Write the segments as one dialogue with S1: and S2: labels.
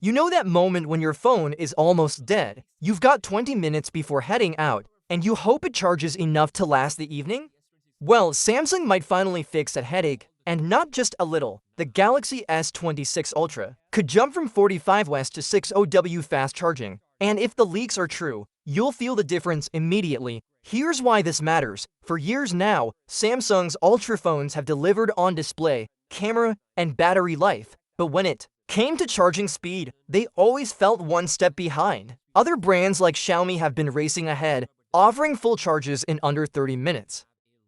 S1: You know that moment when your phone is almost dead, you've got 20 minutes before heading out, and you hope it charges enough to last the evening? Well, Samsung might finally fix that headache, and not just a little. The Galaxy S26 Ultra could jump from 45W to 60W fast charging, and if the leaks are true, you'll feel the difference immediately. Here's why this matters. For years now, Samsung's Ultra phones have delivered on display, camera, and battery life, but when it came to charging speed, they always felt one step behind. Other brands like Xiaomi have been racing ahead, offering full charges in under 30 minutes.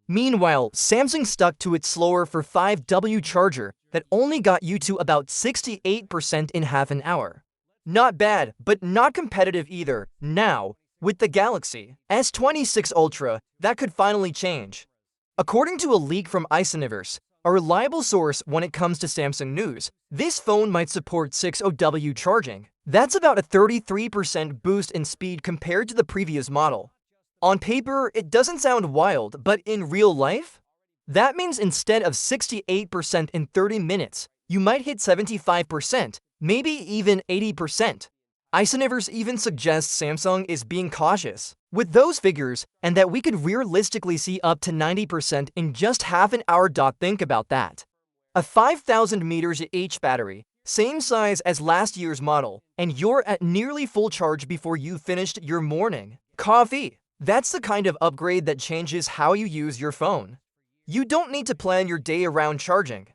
S1: Meanwhile, Samsung stuck to its slower 45W charger that only got you to about 68% in half an hour. Not bad, but not competitive either. Now, with the Galaxy S26 Ultra, that could finally change. According to a leak from Isoniverse, a reliable source when it comes to Samsung news, this phone might support 60W charging. That's about a 33% boost in speed compared to the previous model. On paper, it doesn't sound wild, but in real life? That means instead of 68% in 30 minutes, you might hit 75%, maybe even 80%. Isoniverse even suggests Samsung is being cautious with those figures and that we could realistically see up to 90% in just half an hour. Think about that. A 5000 mAh battery, same size as last year's model, and you're at nearly full charge before you finished your morning coffee. That's the kind of upgrade that changes how you use your phone. You don't need to plan your day around charging.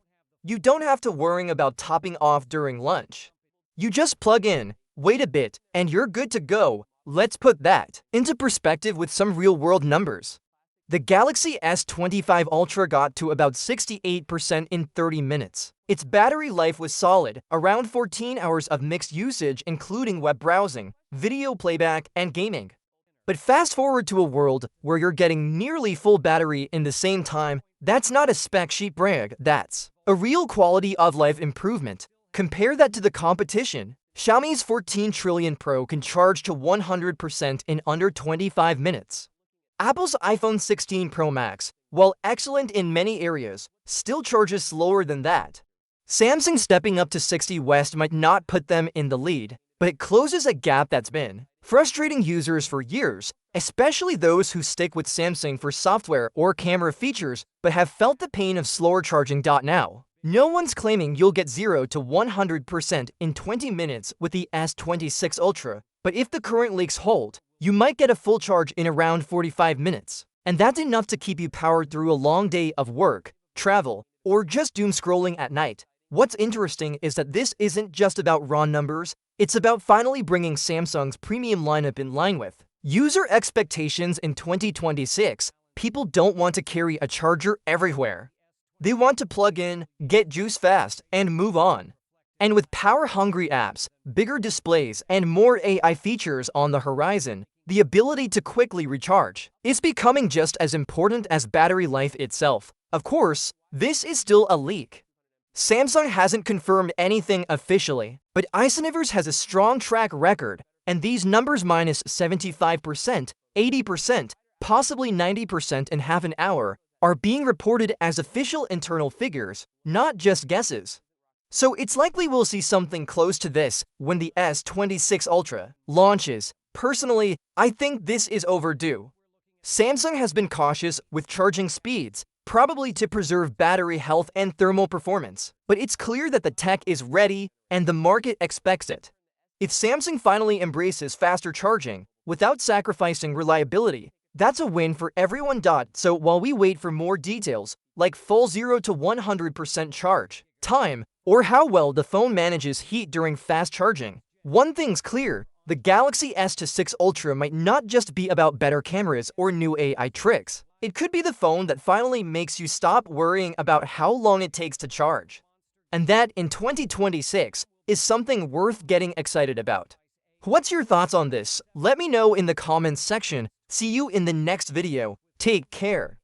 S1: You don't have to worry about topping off during lunch. You just plug in, wait a bit, and you're good to go. Let's put that into perspective with some real-world numbers. The Galaxy S25 Ultra got to about 68% in 30 minutes. Its battery life was solid, around 14 hours of mixed usage including web browsing, video playback, and gaming. But fast forward to a world where you're getting nearly full battery in the same time. That's not a spec sheet brag, that's a real quality of life improvement. Compare that to the competition. Xiaomi's 14 Trillion Pro can charge to 100% in under 25 minutes. Apple's iPhone 16 Pro Max, while excellent in many areas, still charges slower than that. Samsung stepping up to 60W might not put them in the lead, but it closes a gap that's been frustrating users for years, especially those who stick with Samsung for software or camera features but have felt the pain of slower charging. Now, no one's claiming you'll get 0 to 100% in 20 minutes with the S26 Ultra, but if the current leaks hold, you might get a full charge in around 45 minutes. And that's enough to keep you powered through a long day of work, travel, or just doom scrolling at night. What's interesting is that this isn't just about raw numbers, it's about finally bringing Samsung's premium lineup in line with user expectations in 2026. People don't want to carry a charger everywhere. They want to plug in, get juice fast, and move on. And with power-hungry apps, bigger displays, and more AI features on the horizon, the ability to quickly recharge is becoming just as important as battery life itself. Of course, this is still a leak. Samsung hasn't confirmed anything officially, but Isoniverse has a strong track record, and these numbers minus 75%, 80%, possibly 90% in half an hour, are being reported as official internal figures, not just guesses. So it's likely we'll see something close to this when the S26 Ultra launches. Personally, I think this is overdue. Samsung has been cautious with charging speeds, probably to preserve battery health and thermal performance, but it's clear that the tech is ready and the market expects it. If Samsung finally embraces faster charging without sacrificing reliability, that's a win for everyone. So while we wait for more details, like full 0 to 100% charge time, or how well the phone manages heat during fast charging, one thing's clear: the Galaxy S26 Ultra might not just be about better cameras or new AI tricks. It could be the phone that finally makes you stop worrying about how long it takes to charge. And that, in 2026, is something worth getting excited about. What's your thoughts on this? Let me know in the comments section. See you in the next video. Take care.